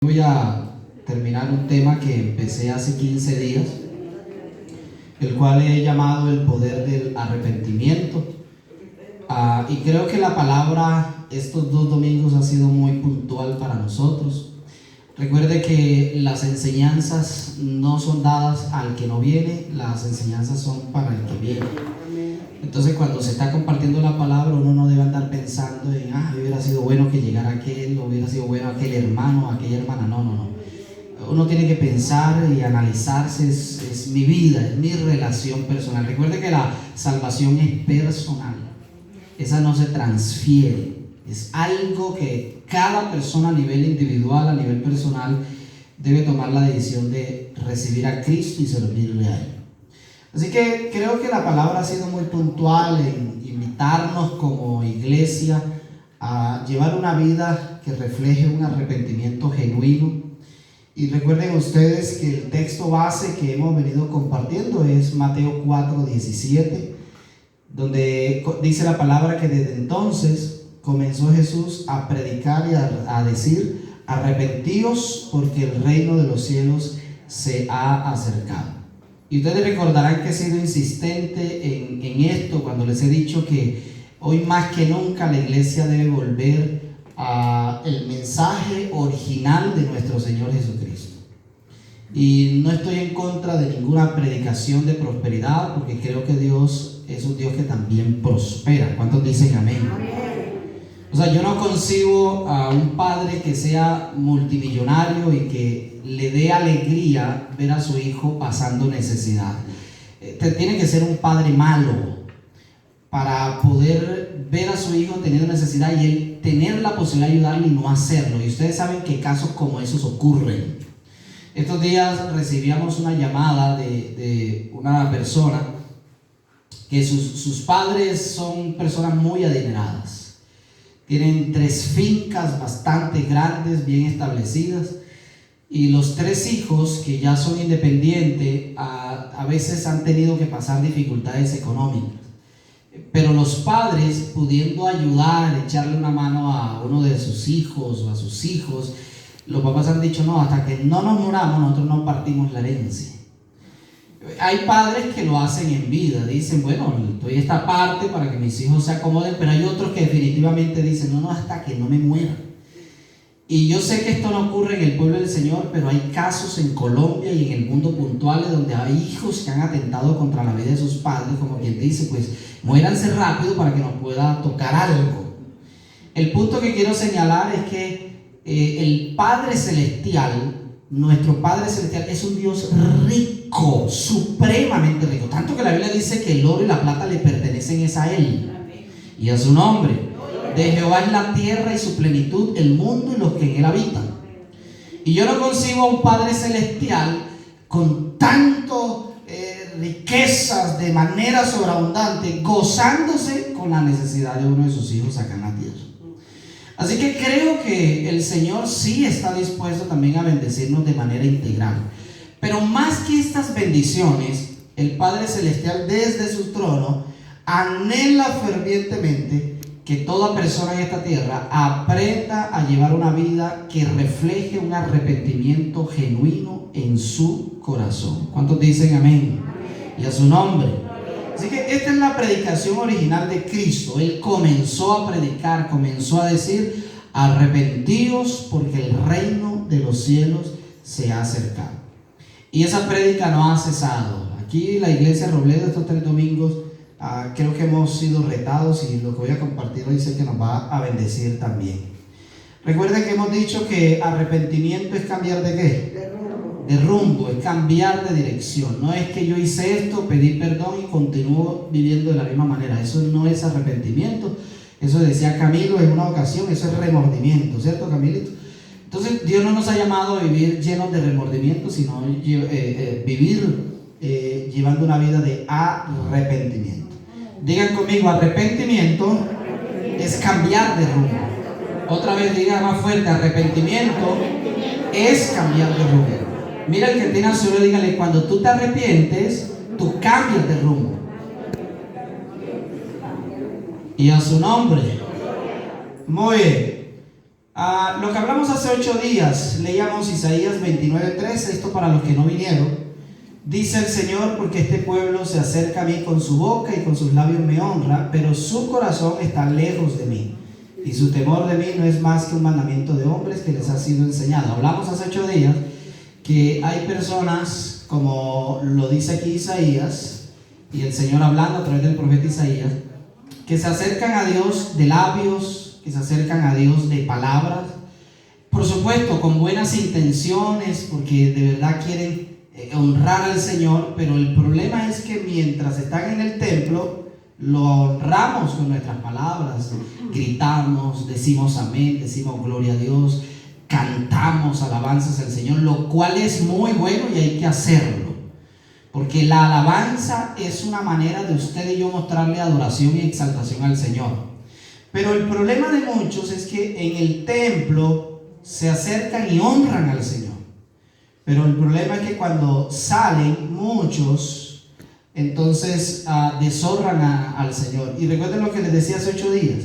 Voy a terminar un tema que empecé hace 15 días, el cual he llamado el poder del arrepentimiento. Y creo que la palabra estos 2 domingos ha sido muy puntual para nosotros. Recuerde que las enseñanzas no son dadas al que no viene, las enseñanzas son para el que viene. Entonces, cuando se está compartiendo la palabra, uno no debe andar pensando en hubiera sido bueno que llegara aquel, o hubiera sido bueno aquel hermano o aquella hermana. No. Uno tiene que pensar y analizarse, es mi vida, es mi relación personal. Recuerde que la salvación es personal, esa no se transfiere, es algo que cada persona a nivel individual, a nivel personal, debe tomar la decisión de recibir a Cristo y servirle a Él. Así que creo que la palabra ha sido muy puntual en invitarnos como iglesia a llevar una vida que refleje un arrepentimiento genuino. Y recuerden ustedes que el texto base que hemos venido compartiendo es Mateo 4:17, donde dice la palabra que desde entonces comenzó Jesús a predicar y a decir: arrepentíos porque el reino de los cielos se ha acercado. Y ustedes recordarán que he sido insistente en esto cuando les he dicho que hoy más que nunca la iglesia debe volver al mensaje original de nuestro Señor Jesucristo. Y no estoy en contra de ninguna predicación de prosperidad, porque creo que Dios es un Dios que también prospera. ¿Cuántos dicen amén? O sea, yo no concibo a un padre que sea multimillonario y que le dé alegría ver a su hijo pasando necesidad. Tiene que ser un padre malo para poder ver a su hijo teniendo necesidad y él tener la posibilidad de ayudarle y no hacerlo. Y ustedes saben que casos como esos ocurren. Estos días recibíamos una llamada de una persona que sus padres son personas muy adineradas. Tienen 3 fincas bastante grandes, bien establecidas, y los 3 hijos que ya son independientes a veces han tenido que pasar dificultades económicas. Pero los padres, pudiendo ayudar, echarle una mano a uno de sus hijos o a sus hijos, los papás han dicho: no, hasta que no nos muramos nosotros no partimos la herencia. Hay padres que lo hacen en vida, dicen: bueno, doy esta parte para que mis hijos se acomoden, pero hay otros que definitivamente dicen: no, hasta que no me muera. Y yo sé que esto no ocurre en el pueblo del Señor, pero hay casos en Colombia y en el mundo puntuales donde hay hijos que han atentado contra la vida de sus padres, como quien dice: pues muéranse rápido para que nos pueda tocar algo. El punto que quiero señalar es que el Padre Celestial, nuestro Padre Celestial, es un Dios rico, supremamente rico, tanto que la Biblia dice que el oro y la plata le pertenecen a Él y a su nombre. De Jehová es la tierra y su plenitud, el mundo y los que en él habitan. Y yo no concibo a un Padre Celestial con tanto riquezas de manera sobreabundante, gozándose con la necesidad de uno de sus hijos acá en la tierra. Así que creo que el Señor sí está dispuesto también a bendecirnos de manera integral. Pero más que estas bendiciones, el Padre Celestial desde su trono anhela fervientemente que toda persona en esta tierra aprenda a llevar una vida que refleje un arrepentimiento genuino en su corazón. ¿Cuántos dicen amén? Y a su nombre. Así que esta es la predicación original de Cristo. Él comenzó a predicar, comenzó a decir: arrepentíos porque el reino de los cielos se ha acercado. Y esa prédica no ha cesado. Aquí la iglesia Robledo, estos 3 domingos, creo que hemos sido retados, y lo que voy a compartir hoy sé que nos va a bendecir también. Recuerden que hemos dicho que arrepentimiento es cambiar de ¿qué? De rumbo, es cambiar de dirección. No es que yo hice esto, pedí perdón y continúo viviendo de la misma manera. Eso no es arrepentimiento. Eso decía Camilo en una ocasión, eso es remordimiento, ¿cierto, Camilito? Entonces Dios no nos ha llamado a vivir llenos de remordimiento, sino vivir llevando una vida de arrepentimiento. Digan conmigo: arrepentimiento es cambiar de rumbo. Otra vez digan más fuerte: arrepentimiento es cambiar de rumbo. Mira el que tiene a su lado, dígale: cuando tú te arrepientes, tú cambias de rumbo. Y a su nombre. Muy bien. Lo que hablamos hace 8 días, leíamos Isaías 29:13, esto para los que no vinieron. Dice el Señor: porque este pueblo se acerca a mí con su boca y con sus labios me honra, pero su corazón está lejos de mí, y su temor de mí no es más que un mandamiento de hombres que les ha sido enseñado. Hablamos hace 8 días que hay personas, como lo dice aquí Isaías, y el Señor hablando a través del profeta Isaías, que se acercan a Dios de labios, que se acercan a Dios de palabras, por supuesto con buenas intenciones, porque de verdad quieren honrar al Señor, pero el problema es que mientras están en el templo, lo honramos con nuestras palabras, gritamos, decimos amén, decimos gloria a Dios, cantamos alabanzas al Señor, lo cual es muy bueno y hay que hacerlo, porque la alabanza es una manera de usted y yo mostrarle adoración y exaltación al Señor. Pero el problema de muchos es que en el templo se acercan y honran al Señor, pero el problema es que cuando salen muchos, entonces deshonran al Señor. Y recuerden lo que les decía hace 8 días.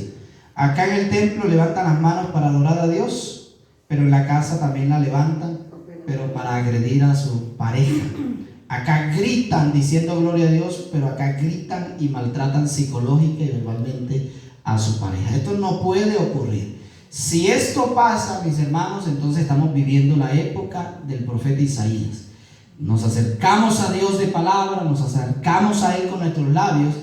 Acá en el templo levantan las manos para adorar a Dios, pero en la casa también la levantan, pero para agredir a su pareja. Acá gritan diciendo gloria a Dios, pero acá gritan y maltratan psicológica y verbalmente a su pareja. Esto no puede ocurrir. Si esto pasa, mis hermanos, entonces estamos viviendo la época del profeta Isaías. Nos acercamos a Dios de palabra, nos acercamos a Él con nuestros labios,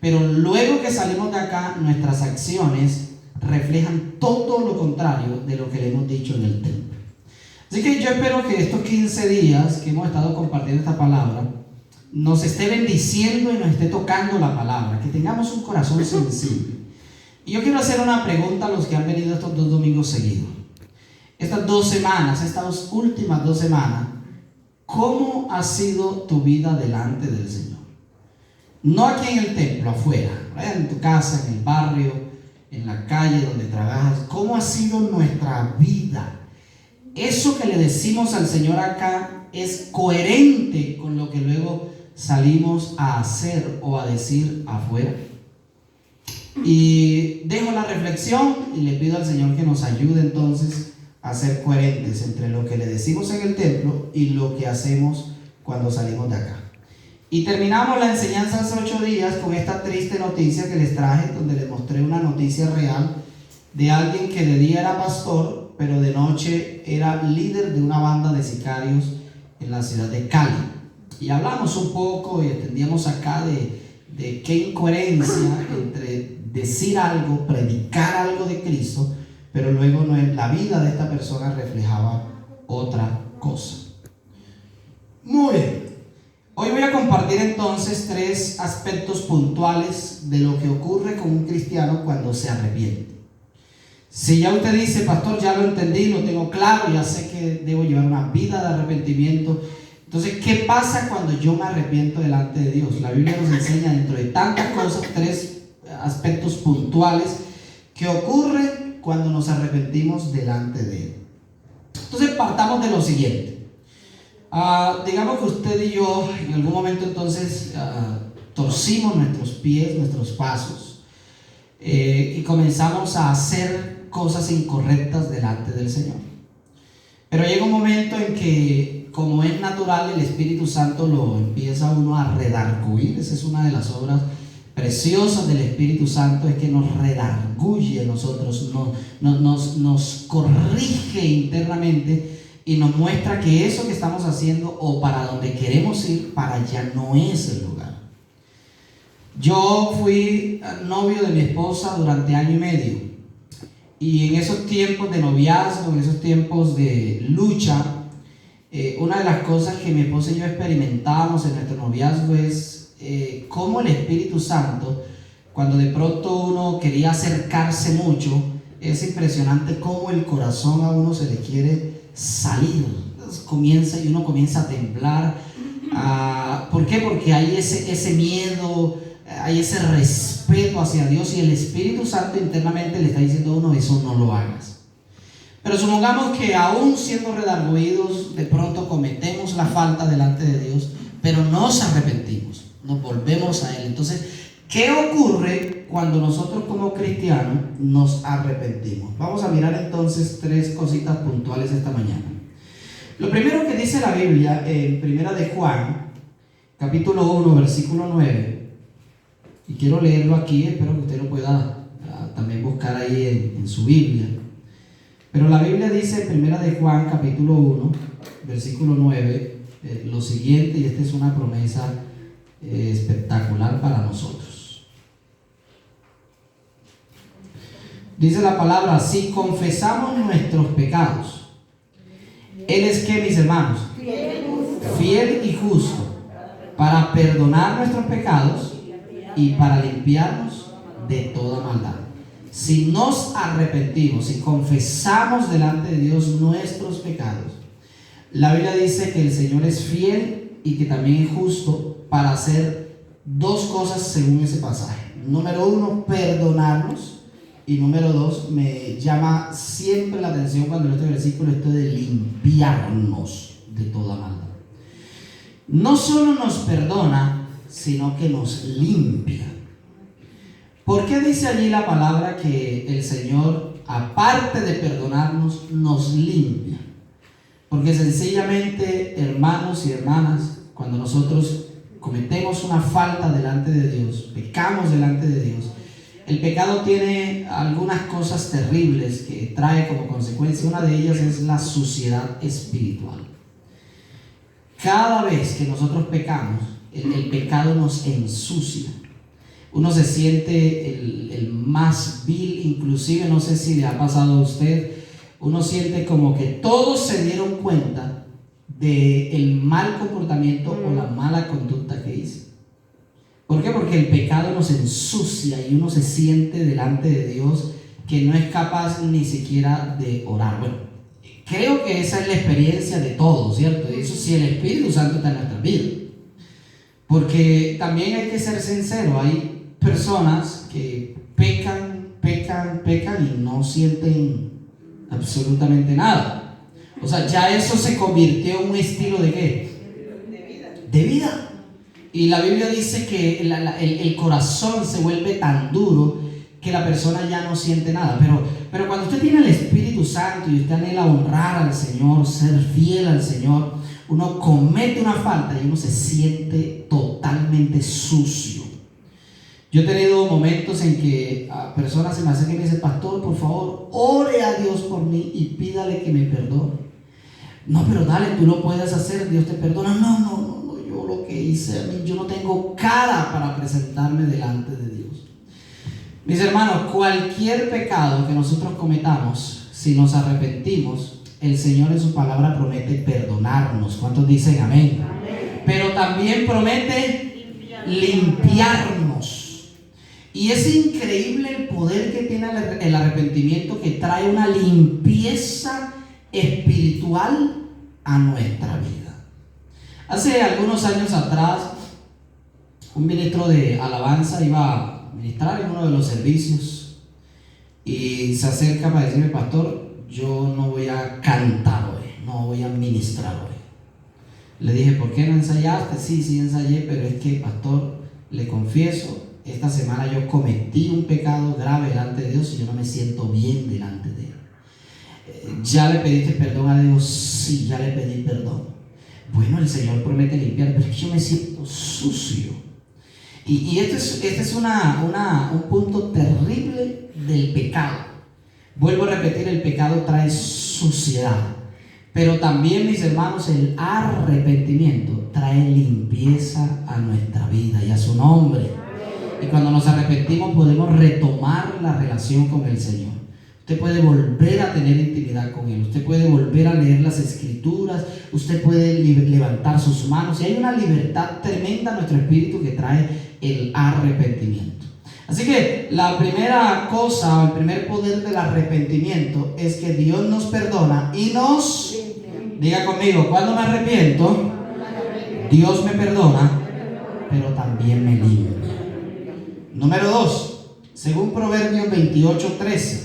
pero luego que salimos de acá, nuestras acciones reflejan todo lo contrario de lo que le hemos dicho en el templo. Así que yo espero que estos 15 días que hemos estado compartiendo esta palabra nos esté bendiciendo y nos esté tocando la palabra, que tengamos un corazón sensible. Y yo quiero hacer una pregunta a los que han venido estos 2 domingos seguidos. Estas 2 semanas, estas últimas 2 semanas, ¿cómo ha sido tu vida delante del Señor? No aquí en el templo, afuera, en tu casa, en el barrio, en la calle donde trabajas. ¿Cómo ha sido nuestra vida? Eso que le decimos al Señor acá es coherente con lo que luego salimos a hacer o a decir afuera. Y dejo la reflexión y le pido al Señor que nos ayude entonces a ser coherentes entre lo que le decimos en el templo y lo que hacemos cuando salimos de acá. Y terminamos la enseñanza hace 8 días con esta triste noticia que les traje, donde les mostré una noticia real de alguien que de día era pastor, pero de noche era líder de una banda de sicarios en la ciudad de Cali. Y hablamos un poco y extendíamos acá de qué incoherencia entre decir algo, predicar algo de Cristo, pero luego la vida de esta persona reflejaba otra cosa. Muy bien. Hoy voy a compartir entonces 3 aspectos puntuales de lo que ocurre con un cristiano cuando se arrepiente. Si ya usted dice, pastor, ya lo entendí, lo tengo claro, ya sé que debo llevar una vida de arrepentimiento. Entonces, ¿qué pasa cuando yo me arrepiento delante de Dios? La Biblia nos enseña, dentro de tantas cosas, 3 aspectos puntuales que ocurren cuando nos arrepentimos delante de Él. Entonces, partamos de lo siguiente. Digamos que usted y yo en algún momento entonces torcimos nuestros pies, nuestros pasos, y comenzamos a hacer cosas incorrectas delante del Señor. Pero llega un momento en que, como es natural, el Espíritu Santo lo empieza uno a redarguir. Esa es una de las obras preciosas del Espíritu Santo, es que nos redarguye a nosotros, nos corrige internamente y nos muestra que eso que estamos haciendo o para donde queremos ir, para allá no es el lugar. Yo fui novio de mi esposa durante 1 año y medio, y en esos tiempos de noviazgo, en esos tiempos de lucha, una de las cosas que mi esposa y yo experimentábamos en nuestro noviazgo es cómo el Espíritu Santo, cuando de pronto uno quería acercarse mucho, es impresionante cómo el corazón a uno se le quiere salir. Entonces uno comienza a temblar. ¿Por qué? Porque hay ese miedo, hay ese respeto hacia Dios, y el Espíritu Santo internamente le está diciendo a uno, eso no lo hagas. Pero supongamos que aún siendo redarguidos, de pronto cometemos la falta delante de Dios, pero nos arrepentimos, nos volvemos a Él. Entonces, ¿qué ocurre cuando nosotros como cristianos nos arrepentimos. Vamos a mirar entonces 3 cositas puntuales esta mañana. Lo primero que dice la Biblia en Primera de Juan, capítulo 1, versículo 9, y quiero leerlo aquí, espero que usted lo pueda también buscar ahí en su Biblia. Pero la Biblia dice en Primera de Juan, capítulo 1, versículo 9, lo siguiente, y esta es una promesa espectacular para nosotros. Dice la palabra: si confesamos nuestros pecados, Él es que, mis hermanos, fiel y justo para perdonar nuestros pecados y para limpiarnos de toda maldad. Si nos arrepentimos, si confesamos delante de Dios nuestros pecados, la Biblia dice que el Señor es fiel y que también es justo para hacer 2 cosas según ese pasaje. Número 1, perdonarnos. Y número 2, me llama siempre la atención cuando en este versículo esto de limpiarnos de toda maldad. No solo nos perdona, sino que nos limpia. ¿Por qué dice allí la palabra que el Señor, aparte de perdonarnos, nos limpia? Porque sencillamente, hermanos y hermanas, cuando nosotros cometemos una falta delante de Dios, pecamos delante de Dios, el pecado tiene algunas cosas terribles que trae como consecuencia. Una de ellas es la suciedad espiritual. Cada vez que nosotros pecamos, el pecado nos ensucia. Uno se siente el más vil, inclusive no sé si le ha pasado a usted, uno siente como que todos se dieron cuenta del mal comportamiento o la mala conducta que hice. ¿Por qué? Porque el pecado nos ensucia y uno se siente delante de Dios que no es capaz ni siquiera de orar. Bueno, creo que esa es la experiencia de todos, ¿cierto? Eso sí, el Espíritu Santo está en nuestra vida. Porque también hay que ser sincero, hay personas que pecan y no sienten absolutamente nada. O sea, ya eso se convirtió en un estilo ¿de qué? De vida. Y la Biblia dice que el corazón se vuelve tan duro que la persona ya no siente nada. Pero cuando usted tiene el Espíritu Santo y usted anhela honrar al Señor, ser fiel al Señor, uno comete una falta y uno se siente totalmente sucio. Yo he tenido momentos en que personas se me acercan y me dicen: pastor, por favor, ore a Dios por mí y pídale que me perdone. No, pero dale, tú lo puedes hacer, Dios te perdona. No, yo lo que hice, yo no tengo cara para presentarme delante de Dios. Mis hermanos, cualquier pecado que nosotros cometamos, si nos arrepentimos, el Señor en su palabra promete perdonarnos. ¿Cuántos dicen amén? Amén. Pero también promete limpiarnos. Y es increíble el poder que tiene el arrepentimiento, que trae una limpieza espiritual a nuestra vida. Hace algunos años atrás, un ministro de alabanza iba a ministrar en uno de los servicios y se acerca para decirme: pastor, yo no voy a cantar hoy, no voy a ministrar hoy. Le dije: ¿por qué no ensayaste? Sí ensayé, pero es que, pastor, le confieso, esta semana yo cometí un pecado grave delante de Dios y yo no me siento bien delante de Él. ¿Ya le pediste perdón a Dios? Sí, ya le pedí perdón. Bueno, el Señor promete limpiar, pero es que yo me siento sucio. Y este es un punto terrible del pecado. Vuelvo a repetir, el pecado trae suciedad. Pero también, mis hermanos, el arrepentimiento trae limpieza a nuestra vida y a su nombre. Y cuando nos arrepentimos podemos retomar la relación con el Señor. Usted puede volver a tener intimidad con Él. Usted puede volver a leer las Escrituras. Usted puede levantar sus manos. Y hay una libertad tremenda en nuestro espíritu que trae el arrepentimiento. Así que la primera cosa, el primer poder del arrepentimiento es que Dios nos perdona y nos... Diga conmigo: cuando me arrepiento, Dios me perdona, pero también me limpia. Número 2, según Proverbios 28:13,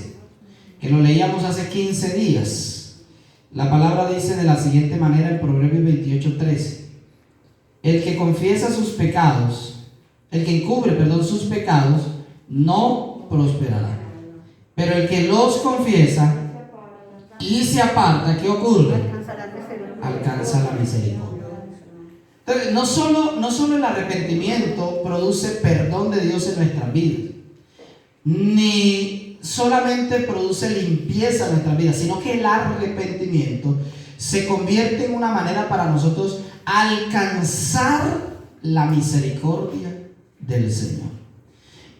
que lo leíamos hace 15 días, la palabra dice de la siguiente manera en Proverbios 28:13: el que confiesa sus pecados, el que encubre, sus pecados, no prosperará. Pero el que los confiesa y se aparta, ¿qué ocurre? Alcanza la misericordia. Entonces, no solo el arrepentimiento produce perdón de Dios en nuestras vidas, ni solamente produce limpieza en nuestras vidas, sino que el arrepentimiento se convierte en una manera para nosotros alcanzar la misericordia del Señor.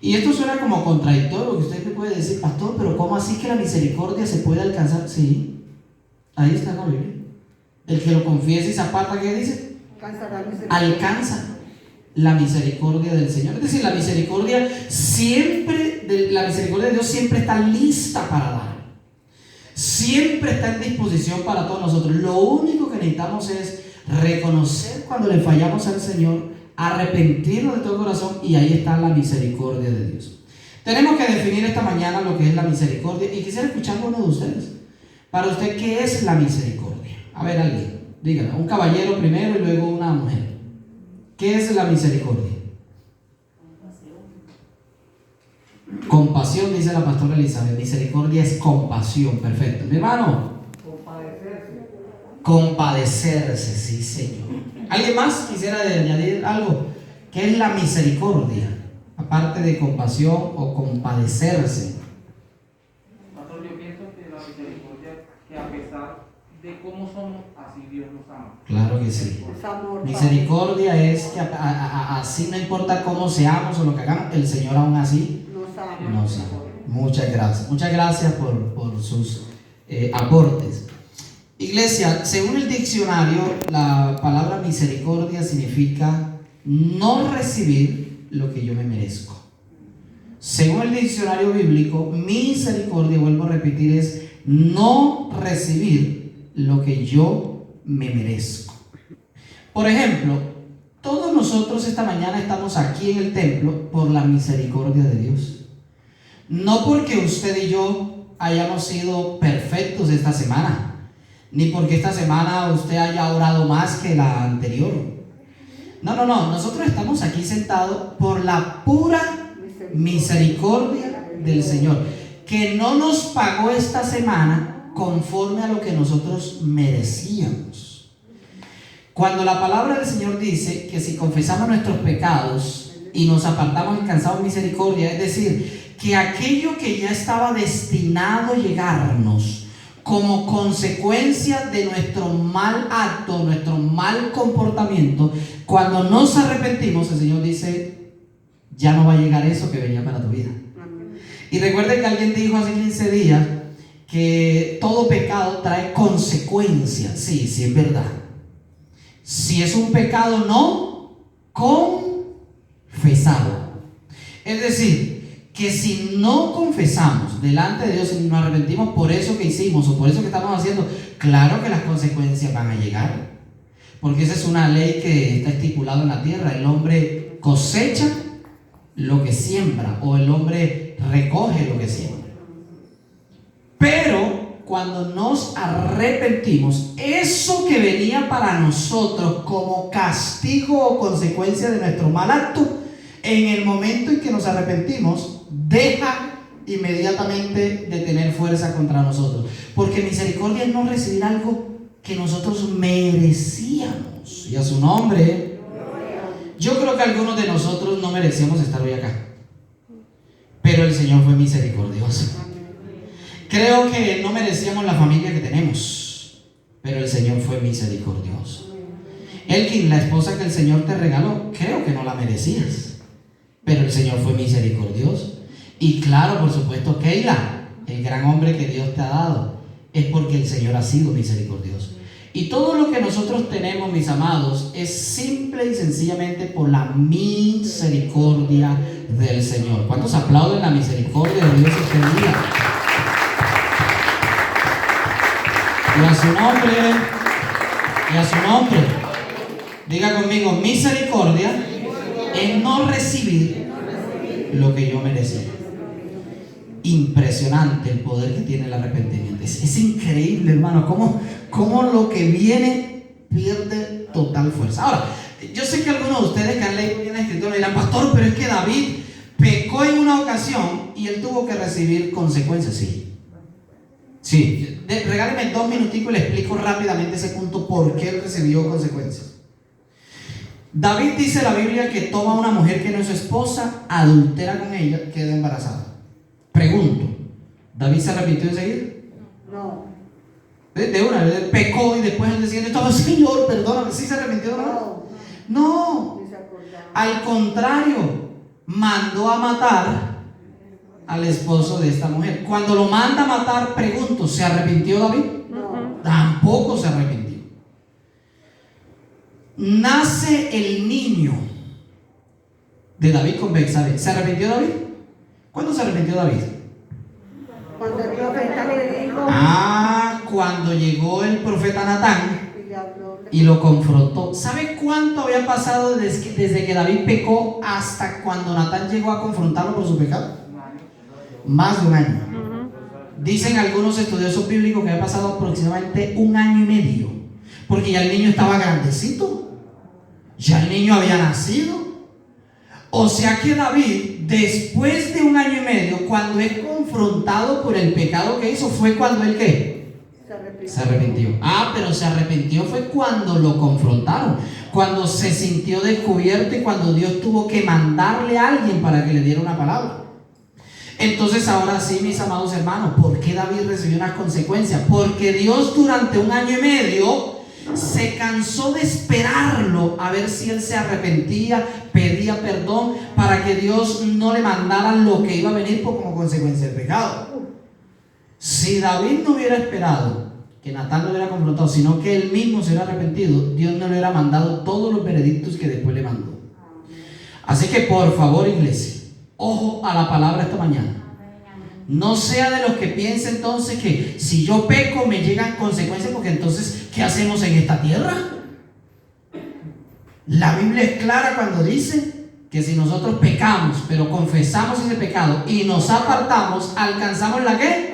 Y esto suena como contradictorio, porque usted me puede decir, pastor, pero ¿cómo así que la misericordia se puede alcanzar? Sí, ahí está en la Biblia. El que lo confiesa y se aparta, ¿qué dice? Alcanza la misericordia del Señor. Es decir, la misericordia de Dios siempre está lista para dar. Siempre está en disposición para todos nosotros. Lo único que necesitamos es reconocer cuando le fallamos al Señor, arrepentirnos de todo corazón, y ahí está la misericordia de Dios. Tenemos que definir esta mañana lo que es la misericordia, y quisiera escuchar a uno de ustedes. Para usted, ¿qué es la misericordia? A ver, alguien, dígame, un caballero primero y luego una mujer. ¿Qué es la misericordia? Compasión, dice la pastora Elizabeth. Misericordia es compasión, perfecto. Mi hermano, compadecerse, sí, Señor. ¿Alguien más quisiera añadir algo? ¿Qué es la misericordia? Aparte de compasión o compadecerse. Pastor, yo pienso que la misericordia es que a pesar de cómo somos, así Dios nos ama. Claro que sí. Misericordia es que así no importa cómo seamos o lo que hagamos, el Señor aún así nos ama. Muchas gracias. Muchas gracias por sus aportes. Iglesia, según el diccionario, la palabra misericordia significa no recibir lo que yo me merezco. Según el diccionario bíblico, misericordia, vuelvo a repetir, es no recibir lo que yo me merezco. Por ejemplo, todos nosotros esta mañana estamos aquí en el templo por la misericordia de Dios. No porque usted y yo hayamos sido perfectos esta semana, ni porque esta semana usted haya orado más que la anterior. No. Nosotros estamos aquí sentados por la pura misericordia del Señor, que no nos pagó esta semana conforme a lo que nosotros merecíamos. Cuando la palabra del Señor dice que si confesamos nuestros pecados y nos apartamos alcanzamos misericordia, es decir, que aquello que ya estaba destinado a llegarnos como consecuencia de nuestro mal acto, nuestro mal comportamiento, cuando nos arrepentimos, el Señor dice, ya no va a llegar eso que venía para tu vida. Y recuerden que alguien dijo hace 15 días que todo pecado trae consecuencias. Sí, es verdad. Si es un pecado no confesado, es decir, que si no confesamos delante de Dios y nos arrepentimos por eso que hicimos o por eso que estamos haciendo, claro que las consecuencias van a llegar, porque esa es una ley que está estipulada en la tierra. El hombre cosecha lo que siembra, o el hombre recoge lo que siembra. Pero cuando nos arrepentimos, eso que venía para nosotros como castigo o consecuencia de nuestro mal acto, en el momento en que nos arrepentimos, deja inmediatamente de tener fuerza contra nosotros, porque misericordia es no recibir algo que nosotros merecíamos. Y a su nombre. Yo creo que algunos de nosotros no merecíamos estar hoy acá, pero el Señor fue misericordioso. Creo que no merecíamos la familia que tenemos, pero el Señor fue misericordioso. Elkin, la esposa que el Señor te regaló, creo que no la merecías, pero el Señor fue misericordioso. Y claro, por supuesto, Keila, el gran hombre que Dios te ha dado, es porque el Señor ha sido misericordioso. Y todo lo que nosotros tenemos, mis amados, es simple y sencillamente por la misericordia del Señor. ¿Cuántos aplauden la misericordia de Dios este día? Y a su nombre, diga conmigo, misericordia es no recibir lo que yo merecía. Impresionante el poder que tiene el arrepentimiento. Es increíble, hermano, cómo lo que viene pierde total fuerza. Ahora, yo sé que algunos de ustedes que han leído bien la escritura me dirán, pastor, pero es que David pecó pecó en una ocasión y él tuvo que recibir consecuencias, sí. Sí, regáleme 2 minuticos y le explico rápidamente ese punto, por qué él recibió consecuencias. David dice en la Biblia que toma a una mujer que no es su esposa, adultera con ella, queda embarazada. Pregunto, ¿David se arrepintió enseguida? No. De una vez pecó y después él decía, estaba, Señor, perdóname. ¿Sí se arrepintió de una vez? No. Al contrario, mandó a matar al esposo de esta mujer. Cuando lo manda a matar, pregunto, ¿se arrepintió David? No. Tampoco se arrepintió. Nace el niño de David con Betsabé. ¿Se arrepintió David? ¿Cuándo se arrepintió David? Cuando el profeta le dijo. Cuando llegó el profeta Natán y lo confrontó. ¿Sabe cuánto había pasado desde que David pecó hasta cuando Natán llegó a confrontarlo por su pecado? Más de un año. Dicen algunos estudiosos bíblicos que había pasado aproximadamente 1 año y medio, porque ya el niño estaba grandecito, ya el niño había nacido. O sea que David, después de 1 año y medio, cuando es confrontado por el pecado que hizo, fue cuando él ¿qué? Se arrepintió. Pero se arrepintió fue cuando lo confrontaron, cuando se sintió descubierto y cuando Dios tuvo que mandarle a alguien para que le diera una palabra. Entonces ahora sí, mis amados hermanos, ¿por qué David recibió unas consecuencias? Porque Dios durante 1 año y medio se cansó de esperarlo a ver si él se arrepentía, pedía perdón, para que Dios no le mandara lo que iba a venir como consecuencia del pecado. Si David no hubiera esperado que Natán lo hubiera confrontado, sino que él mismo se hubiera arrepentido, Dios no le hubiera mandado todos los veredictos que después le mandó. Así que por favor, iglesia, ojo a la palabra esta mañana. No sea de los que piensen entonces que si yo peco me llegan consecuencias, porque entonces ¿qué hacemos en esta tierra? La Biblia es clara cuando dice que si nosotros pecamos pero confesamos ese pecado y nos apartamos, alcanzamos ¿la qué?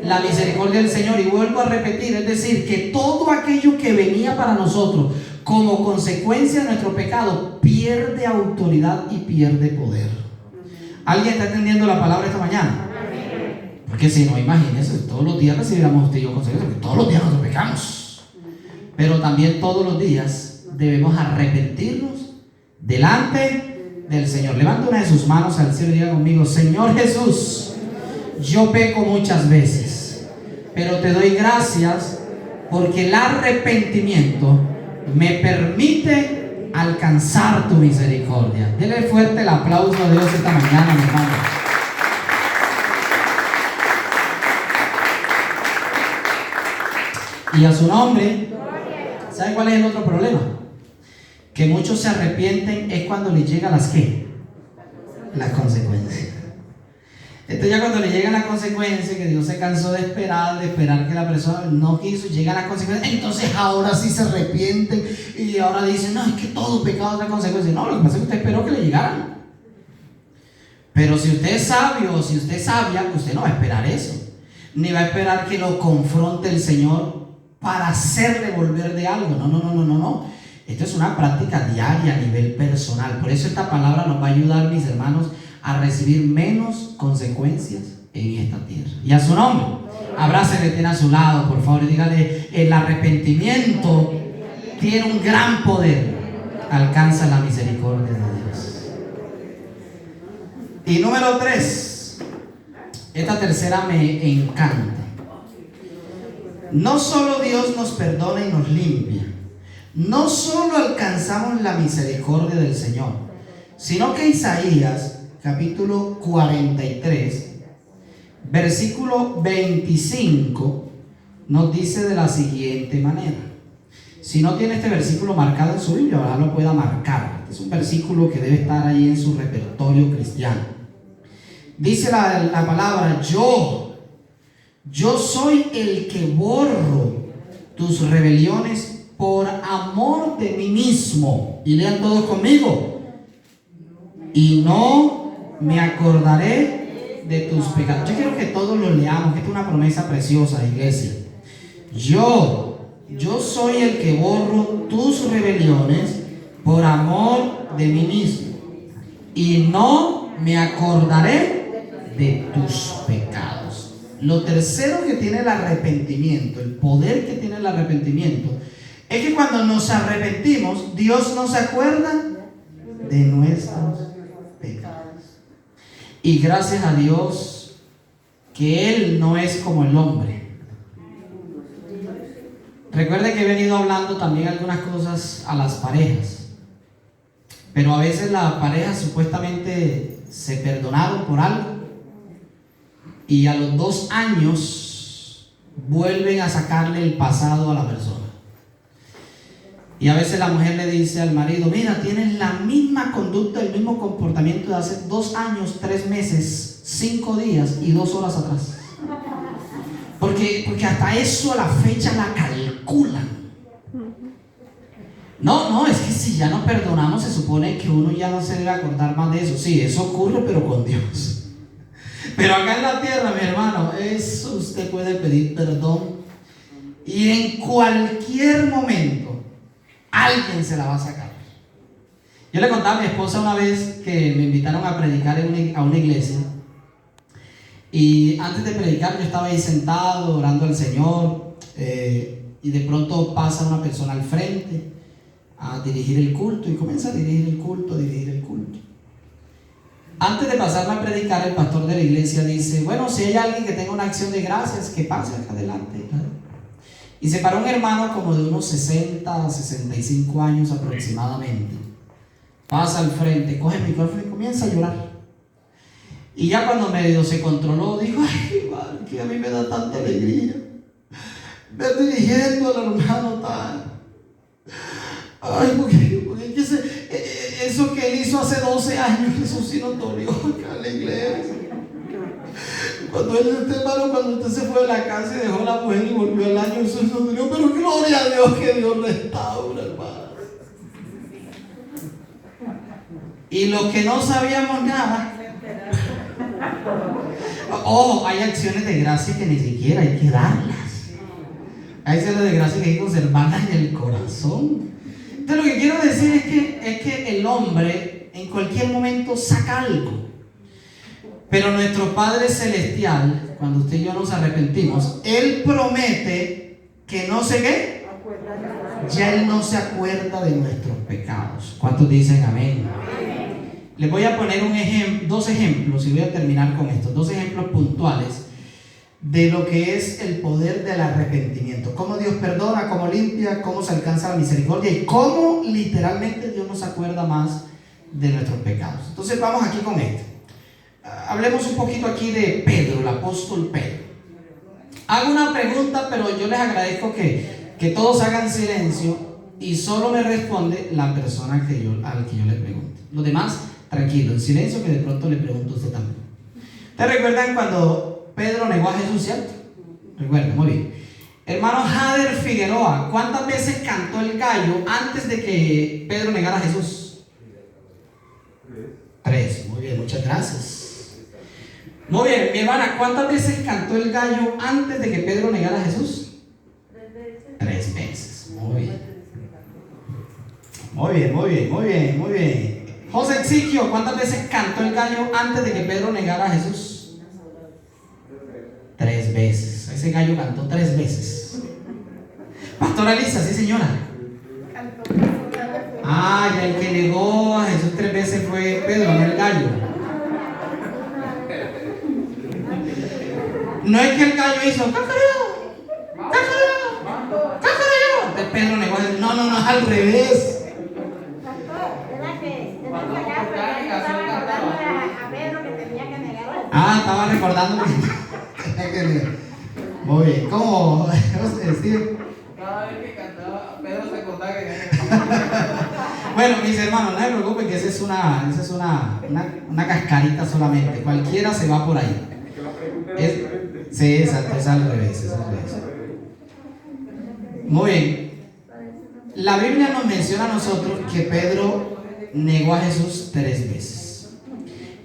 La misericordia del Señor. Y vuelvo a repetir, es decir, que todo aquello que venía para nosotros como consecuencia de nuestro pecado pierde autoridad y pierde poder. ¿Alguien está entendiendo la palabra esta mañana? Porque si no, imagínense, todos los días recibiéramos usted y yo consecuencias, porque todos los días nosotros pecamos. Pero también todos los días debemos arrepentirnos delante del Señor. Levanta una de sus manos al cielo y diga conmigo: Señor Jesús, yo peco muchas veces, pero te doy gracias porque el arrepentimiento me permite alcanzar tu misericordia. Dele fuerte el aplauso a Dios esta mañana, mi hermano. Y a su nombre. ¿Sabe cuál es el otro problema? Que muchos se arrepienten es cuando les llegan las ¿qué? Las consecuencias. Entonces ya cuando le llegan las consecuencias, que Dios se cansó de esperar que la persona no quiso, llegan las consecuencias, entonces ahora sí se arrepienten y ahora dicen, no, es que todo pecado trae consecuencias. No, lo que pasa es que usted esperó que le llegaran. Pero si usted es sabio o si usted es sabia, usted no va a esperar eso, ni va a esperar que lo confronte el Señor para hacerle volver de algo. No. Esto es una práctica diaria a nivel personal. Por eso esta palabra nos va a ayudar, mis hermanos, a recibir menos consecuencias en esta tierra. Y a su nombre, abrácele, tiene a su lado, por favor, y dígale: el arrepentimiento tiene un gran poder, alcanza la misericordia de Dios. Y número 3, esta tercera me encanta. No solo Dios nos perdona y nos limpia, no solo alcanzamos la misericordia del Señor, sino que Isaías capítulo 43 versículo 25 nos dice de la siguiente manera. Si no tiene este versículo marcado en su Biblia, ojalá lo pueda marcar. Es un versículo que debe estar ahí en su repertorio cristiano. Dice la palabra: yo soy el que borro tus rebeliones por amor de mí mismo. Y lean todos conmigo: y no me acordaré de tus pecados. Yo quiero que todos lo leamos, que esta es una promesa preciosa, iglesia. Yo soy el que borro tus rebeliones por amor de mí mismo, y no me acordaré de tus pecados. Lo tercero que tiene el arrepentimiento, el poder que tiene el arrepentimiento, es que cuando nos arrepentimos, Dios no se acuerda de nuestros pecados. Y gracias a Dios que Él no es como el hombre. Recuerde que he venido hablando también algunas cosas a las parejas, pero a veces las parejas supuestamente se perdonaron por algo y a los 2 años vuelven a sacarle el pasado a la persona. Y a veces la mujer le dice al marido: mira, tienes la misma conducta, el mismo comportamiento de hace 2 años, 3 meses, 5 días y 2 horas atrás. Porque hasta eso a la fecha la calculan. No, es que si ya nos perdonamos, se supone que uno ya no se debe acordar más de eso. Sí, eso ocurre, pero con Dios. Pero acá en la tierra, mi hermano, eso usted puede pedir perdón y en cualquier momento alguien se la va a sacar. Yo le contaba a mi esposa una vez que me invitaron a predicar a una iglesia. Y antes de predicar yo estaba ahí sentado orando al Señor, y de pronto pasa una persona al frente a dirigir el culto y comienza a dirigir el culto. Antes de pasarme a predicar, el pastor de la iglesia dice: bueno, si hay alguien que tenga una acción de gracias, que pase acá adelante. Y se paró un hermano como de unos 60, 65 años aproximadamente. Pasa al frente, coge el micrófono y comienza a llorar. Y ya cuando medio se controló, dijo: ay, madre, que a mí me da tanta alegría ver dirigiendo al hermano tal. Ay, porque eso que él hizo hace 12 años, eso sí nos dolió acá en la iglesia. Cuando usted se fue de la casa y dejó a la mujer y volvió al año, eso nos dolió. Pero gloria a Dios que Dios restaura, hermano. Y los que no sabíamos nada, hay acciones de gracia que ni siquiera hay que darlas. Hay acciones de gracia que hay que conservarlas en el corazón. Entonces lo que quiero decir es que el hombre en cualquier momento saca algo. Pero nuestro Padre Celestial, cuando usted y yo nos arrepentimos, Él promete que no sé qué. Ya Él no se acuerda de nuestros pecados. ¿Cuántos dicen amén? Les voy a poner 2 ejemplos y voy a terminar con esto. 2 ejemplos puntuales de lo que es el poder del arrepentimiento. Cómo Dios perdona, cómo limpia, cómo se alcanza la misericordia y cómo literalmente Dios nos acuerda más de nuestros pecados. Entonces vamos aquí con esto. Hablemos un poquito aquí de Pedro, el apóstol Pedro. Hago una pregunta, pero yo les agradezco que todos hagan silencio y solo me responde la persona al que yo le pregunto. Los demás, tranquilo, en silencio, que de pronto le pregunto a usted también. ¿Ustedes recuerdan cuando Pedro negó a Jesús, cierto? Recuerden, muy bien. Hermano Jader Figueroa, ¿cuántas veces cantó el gallo antes de que Pedro negara a Jesús? 3. Muy bien, muchas gracias. Muy bien, mi hermana, ¿cuántas veces cantó el gallo antes de que Pedro negara a Jesús? 3 veces. Muy bien. Muy bien. José Exigio, ¿cuántas veces cantó el gallo antes de que Pedro negara a Jesús? 3 veces. Ese gallo cantó 3 veces. Pastora Elisa, sí señora. Y el que negó a Jesús 3 veces fue Pedro, no el gallo. No es que el gallo hizo ¡cacareo! Entonces Pedro negó a Jesús. No, es al revés. Estaba recordando que tenía que negar. Muy bien, ¿cómo? Cada vez que cantaba, Pedro se acordaba que Bueno, mis hermanos, no se preocupen que esa es una cascarita solamente. Cualquiera se va por ahí. Sí, exacto, es al revés. Muy bien. La Biblia nos menciona a nosotros que Pedro negó a Jesús 3 veces.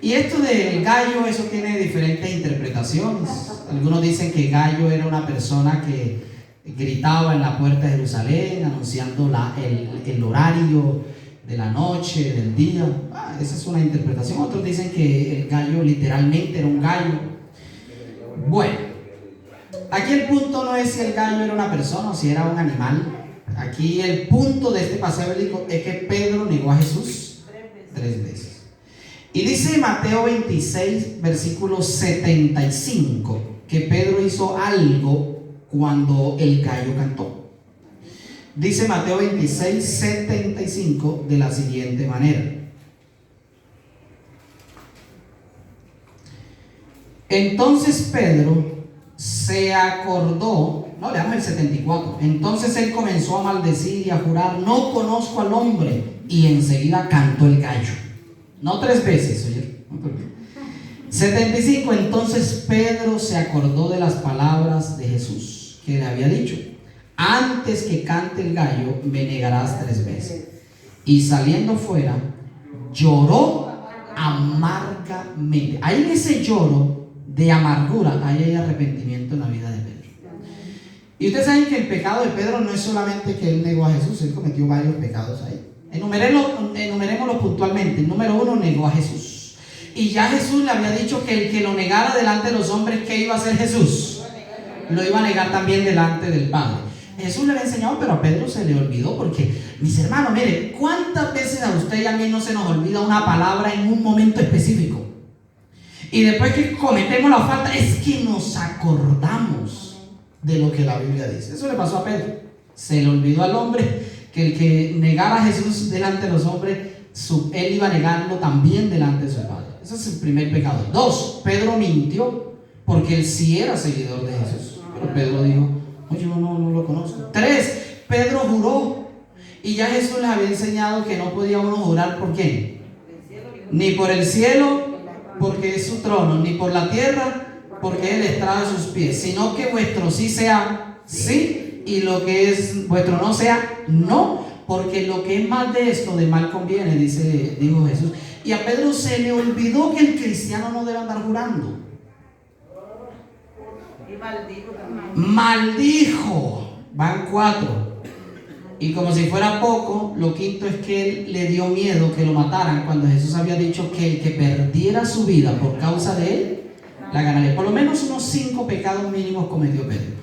Y esto del gallo, eso tiene diferentes interpretaciones. Algunos dicen que gallo era una persona que gritaba en la puerta de Jerusalén anunciando el horario de la noche, del día. Esa es una interpretación. Otros dicen que el gallo literalmente era un gallo. Bueno, aquí el punto no es si el gallo era una persona o si era un animal. Aquí el punto de este pasaje bíblico es que Pedro negó a Jesús 3 veces. Y dice Mateo 26, versículo 75, que Pedro hizo algo cuando el gallo cantó. Dice Mateo 26, 75 de la siguiente manera: entonces Pedro se acordó, no, leamos el 74. Entonces él comenzó a maldecir y a jurar: no conozco al hombre. Y enseguida cantó el gallo. No 3 veces, oye. 75. Entonces Pedro se acordó de las palabras de Jesús, que le había dicho: antes que cante el gallo, me negarás 3 veces. Y saliendo fuera, lloró amargamente. Ahí en ese lloro de amargura, ahí hay arrepentimiento en la vida de Pedro. Y ustedes saben que el pecado de Pedro no es solamente que él negó a Jesús, él cometió varios pecados ahí. Enumerémoslo puntualmente. Número 1, negó a Jesús. Y ya Jesús le había dicho que el que lo negara delante de los hombres, ¿qué iba a hacer Jesús? Lo iba a negar también delante del Padre. Jesús le había enseñado, pero a Pedro se le olvidó, porque, mis hermanos, mire, ¿cuántas veces a usted y a mí no se nos olvida una palabra en un momento específico? Y después que cometemos la falta, es que nos acordamos de lo que la Biblia dice. Eso le pasó a Pedro. Se le olvidó al hombre que el que negara a Jesús delante de los hombres, él iba a negarlo también delante de su Padre. Ese es el primer pecado. 2, Pedro mintió, porque él sí era seguidor de Jesús, pero Pedro dijo: oye, yo no lo conozco. 3, Pedro juró, y ya Jesús les había enseñado que no podía uno jurar por quién, ni por el cielo, porque es su trono, ni por la tierra, porque es el estrado de sus pies, sino que vuestro sí sea sí, y lo que es vuestro no sea no, porque lo que es mal de esto, de mal conviene, dijo Jesús. Y a Pedro se le olvidó que el cristiano no debe andar jurando. Maldijo. Van 4. Y como si fuera poco, lo quinto es que él le dio miedo que lo mataran, cuando Jesús había dicho que el que perdiera su vida por causa de él la ganaría. Por lo menos unos 5 pecados mínimos cometió Pedro.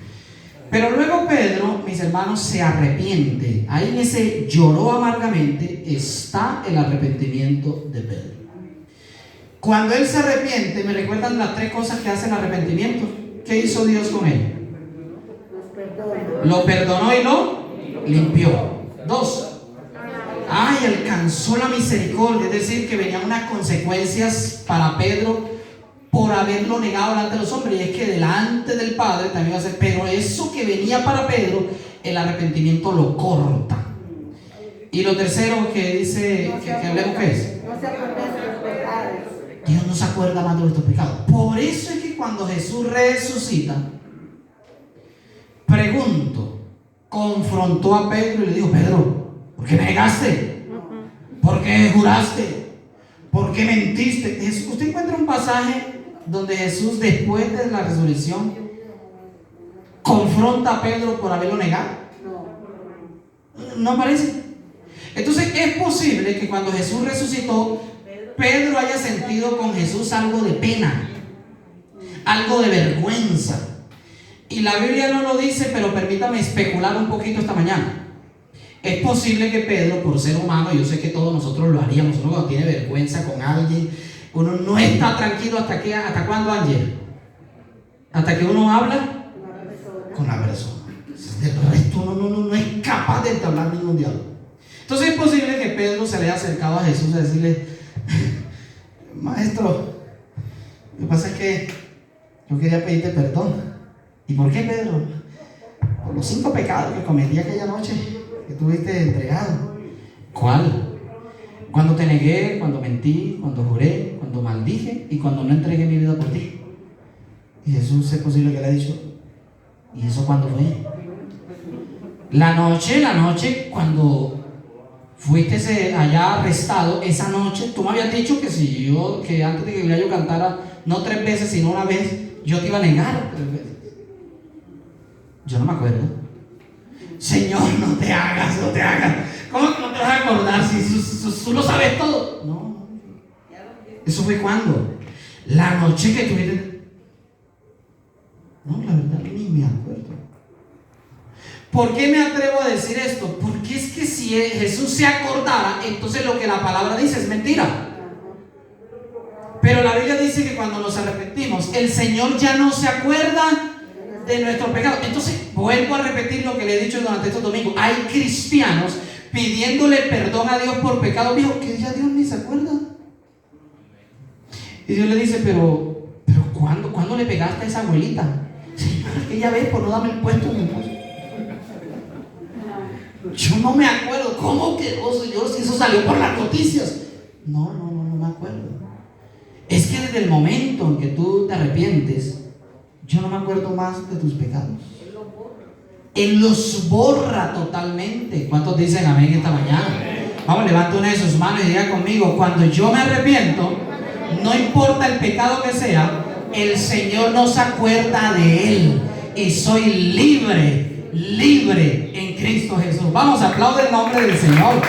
Pero luego Pedro, mis hermanos, se arrepiente. Ahí en ese lloró amargamente está el arrepentimiento de Pedro. Cuando él se arrepiente, ¿me recuerdan las 3 cosas que hace el arrepentimiento? ¿Qué hizo Dios con él? Lo perdonó y lo limpió. 2, alcanzó la misericordia, es decir, que venían unas consecuencias para Pedro por haberlo negado delante de los hombres, y es que delante del Padre también va a ser. Pero eso que venía para Pedro, el arrepentimiento lo corta. Y lo tercero que dice que hablemos, ¿qué es? Dios no se acuerda más de nuestros pecados. Por eso es que cuando Jesús resucita, pregunto, confrontó a Pedro y le dijo: Pedro, ¿por qué me negaste? ¿Por qué juraste? ¿Por qué mentiste? Usted encuentra un pasaje donde Jesús, después de la resurrección, confronta a Pedro por haberlo negado. ¿No aparece? Entonces es posible que cuando Jesús resucitó, Pedro haya sentido con Jesús algo de pena, algo de vergüenza. Y la Biblia no lo dice, pero permítame especular un poquito esta mañana. Es posible que Pedro, por ser humano, yo sé que todos nosotros lo haríamos, uno cuando tiene vergüenza con alguien, uno no está tranquilo hasta cuándo, Ángel, hasta que uno habla con la persona. Del resto uno no es capaz de entablar ningún diálogo. Entonces es posible que Pedro se le haya acercado a Jesús a decirle: maestro, lo que pasa es que yo quería pedirte perdón. ¿Y por qué, Pedro? Por los 5 pecados que cometí aquella noche que tuviste entregado. ¿Cuál? Cuando te negué, cuando mentí, cuando juré, cuando maldije y cuando no entregué mi vida por ti. Y Jesús, es posible que le haya dicho: ¿y eso cuándo fue? La noche cuando fuiste allá arrestado, esa noche tú me habías dicho que antes de que yo cantara, no 3 veces sino una vez, yo te iba a negar 3 veces. Yo no me acuerdo. Señor, no te hagas. ¿Cómo que no te vas a acordar si eso tú lo sabes todo. No. ¿Eso fue cuando? La noche que tuviste. No, la verdad ni me acuerdo. ¿Por qué me atrevo a decir esto? Porque es que si Jesús se acordara, entonces lo que la palabra dice es mentira. Pero la Biblia dice que cuando nos arrepentimos, el Señor ya no se acuerda de nuestros pecados. Entonces, vuelvo a repetir lo que le he dicho durante estos domingos. Hay cristianos pidiéndole perdón a Dios por pecado viejo que ya Dios ni se acuerda. Y Dios le dice, pero ¿cuándo le pegaste a esa abuelita? Señor, que ya ves por no darme el puesto de mi esposo. Yo no me acuerdo. ¿Cómo que, oh Señor, si eso salió por las noticias? No me acuerdo. Es que desde el momento en que tú te arrepientes, yo no me acuerdo más de tus pecados. Él los borra totalmente. ¿Cuántos dicen amén esta mañana? Vamos, levanta una de sus manos y diga conmigo: cuando yo me arrepiento, no importa el pecado que sea, el Señor no se acuerda de él. Y soy libre en Cristo Jesús. Vamos, aplaude el nombre del Señor.